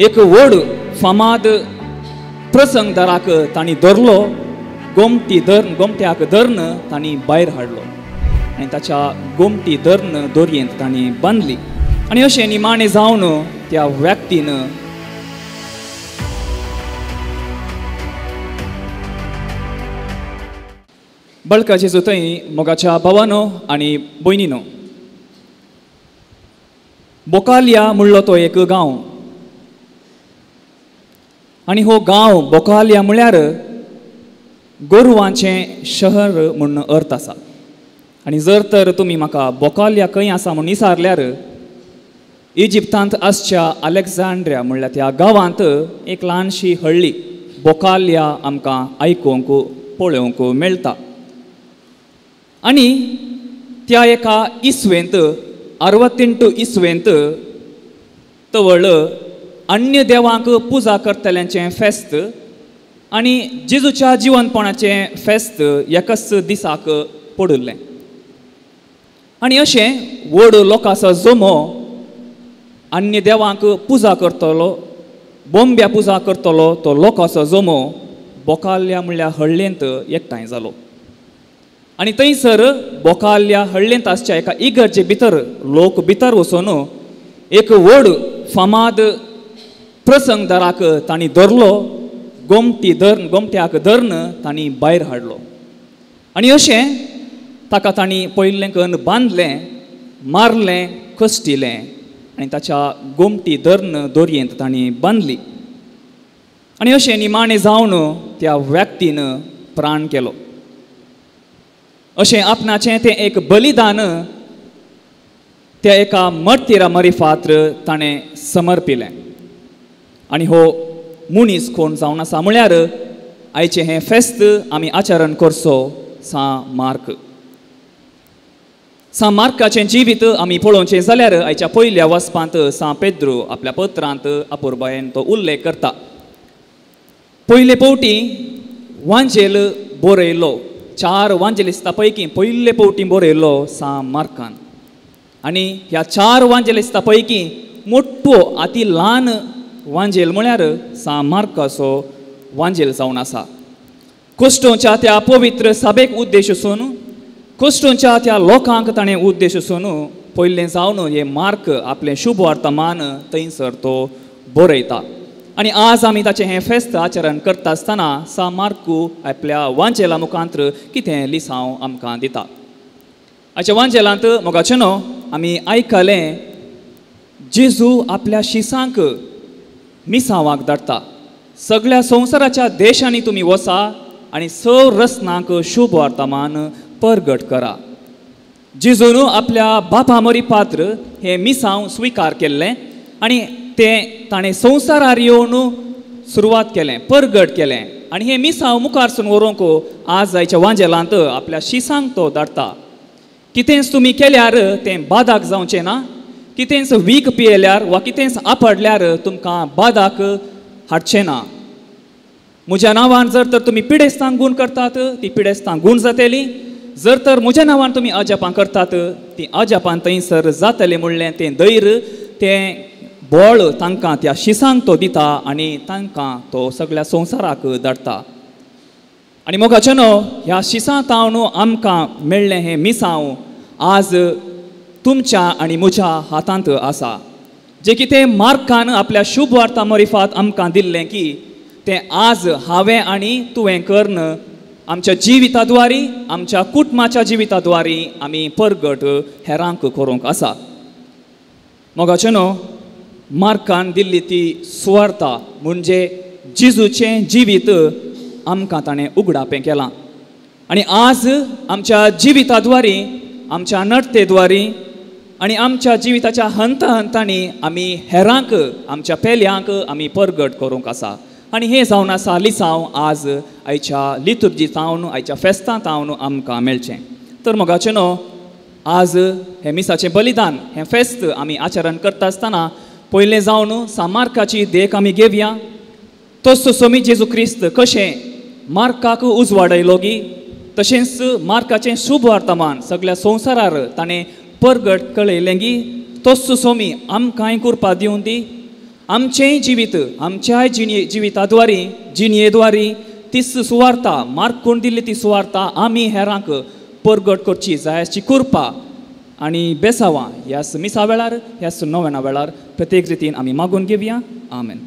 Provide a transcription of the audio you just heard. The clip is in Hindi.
एक व्हड फामाद प्रसंग दाराक तांणी धरलो, गोमट्याक धरून तांणी भायर हाडलो आनी ताच्या गोमटी धरून दोरयेंत तांणी बांदली. आनी अशें निमाणें जावन त्या व्यक्तीन बळका जेजू थंय मोगाच्या भावानो आनी भयणीनो, बोकालिया म्हणलो तो एक गांव आनी हो गांव बोकालिया म्हळ्यार गोरवांचें शहर म्हणून अर्थ आसा. आनी जर तर तुमी म्हाका बोकालिया खंय आसा म्हूण विचारल्यार इजिप्तांत आसच्या अलेक्झांड्रिया म्हणल्यार त्या गांवांत एक ल्हानशी हळ्ळी बोकालिया आमकां आयकूंक पळोवंक मेळटा. आनी त्या एका इसवेंत 68 इसवेंत तवळ अन्य देवांक पुजा करतल्यांचें फेस्त आनी जेजूच्या जिवनपणाचें फेस्त एकाच दिसाक पडुल्लें. आनी अशें व्हड लोकांचो जमो अन्य देवांक पुजा करतलो, बोंब्या पुजा करतलो तो लोकांचो जमो बोकालिया म्हणल्या हळ्ळेंत एकठांय जालो. आनी थंयसर बोकालिया हळ्ळेंत आसच्या एका इगर्जे भितर लोक भितर वचून एक व्हड फामाद प्रसंग दाराक तांणी धरलो, गोमट्याक धरून तांणी भायर हाडलो. आनी अशें ताका तांणी पयलें करून बांदलें, मारलें, कश्टिलें आनी ताच्या गोमटी धरून दोरयेंत तांणी बांदली. आनी अशें निमाणें जावन त्या व्यक्तीन प्राण केलो. अशें आपणाचें तें एक बलिदान त्या एका मर्तिरा मरिफात्र ताणें समर्पिलें. आनी हो मुनीस कोण जावन आसा म्हळ्यार आयचें हें फेस्त आमी आचरण करचो सा मार्काचें जिवीत आमी पळोवचें जाल्यार आयच्या पयल्या वचपांत सा पेद्रू आपल्या पत्रांत अपुर्बायेन तो उल्लेख करता. पयले फावटी वांजेल बरयलो, 4 वांजेलिस्तां पैकी पयले फावटी बरयलो सा मार्कान. आनी ह्या 4 वांजेलिस्तां पैकी मोठो अति ल्हान वांजेल म्हळ्यार सा मार्काचो वांजेल जावन आसा. कोस्टोच्या त्या पवित्र सभेक उद्देशून, कोस्टोच्या त्या लोकांक ताणें उद्देशून पयलें जावन हे मार्क आपलें शुभ वर्तमान थंयसर तो बरयता. आनी आज आमी ताचें हें फेस्त आचरण करता आसतना सा मार्कू आपल्या वांजेला मुखांतर कितें लिसांव आमकां दिता. हाच्या वांजेलांत मोगाचेनो आमी आयकलें जेजू आपल्या शिसांक मिसांवाक धाडटा. सगळ्या संवसाराच्या देशांनी तुमी वचा आनी सगळ्या रस्नांक शुभ वर्तमान परगट करा. जेजून आपल्या बापा मरी पात्र हे मिसांव स्विकार केल्लें आनी तें ताणें संवसारार येवन सुरवात केलें, परगट केलें. आनी हें मिसांव मुखारसून व्हरूंक आज आयच्या वांजेलांत आपल्या शिसांक तो धाडटा. कितेंच तुमी केल्यार तें बादाक जावचें ना. कितेंच वीख पियेल्यार वा कितेंच आपडल्यार तुमकां बादाक हाडचें ना. म्हज्या नांवान जर तर तुमी पिडेस्तां गूण करतात ती पिडेस्तां गूण जातली. जर तर म्हज्या नांवान तुमी अजापां करतात ती अजापां थंयसर जातलें म्हणलें तें धैर्य तें बळ तांकां त्या शिसांक तो दिता आनी तांकां तो सगळ्या संवसाराक धाडटा. आनी मोगाचेनो ह्या शिसां तावन आमकां मेळ्ळें हें मिसांव आज तुमच्या आनी म्हज्या हातांत आसा. जें कितें मार्कान आपल्या शुभ वार्ता मरिफात आमकां दिल्लें की तें आज हांवें आनी तुवें करन आमच्या जिविता द्वारी, आमच्या कुटुंबाच्या जिविता द्वारी आमी परगट हेरांक करूंक आसा. मोगाचेनो मार्कान दिल्ली ती सुवार्ता म्हणजे जेजूचें जिवीत आमकां ताणें उगडापें केलां. आनी आज आमच्या जिविता द्वारी, आमच्या नडते द्वारी आनी आमच्या जिविताच्या हंतांनी आमी हेरांक, आमच्या पेल्यांक आमी परगट करूंक आसा. आनी हें जावन आसा लिसांव आज आयच्या लितुर्जीतावन, आयच्या फेस्तांतावन आमकां मेळचें. तर मोगाचेनो आज हें मिसाचें बलिदान, हें फेस्त आमी आचरण करता आसतना पयलें जावन सामार्काची देख आमी घेवया. तसो सोमी जेजू क्रिस्त कशें मार्काक उजवाडयलो गी तशेंच मार्काचें शुभ वर्तमान सगळ्या संवसारार ताणें परगट कळयलें गी तसो सोमी आमकांय करपा दिवन दी. आमचें जिवीत आमच्या जिविताद्वारी जिणयेद्वारी ती सुवार्ता मार्क कोण दिल्ली ती सुवार्ता आमी हेरांक परगट करची जाय अशी कृपा आनी बेसावां ह्या मिसा वेळार ह्या नोवेना वेळार प्रत्येक रितीन आमी मागून घेवया आमेन.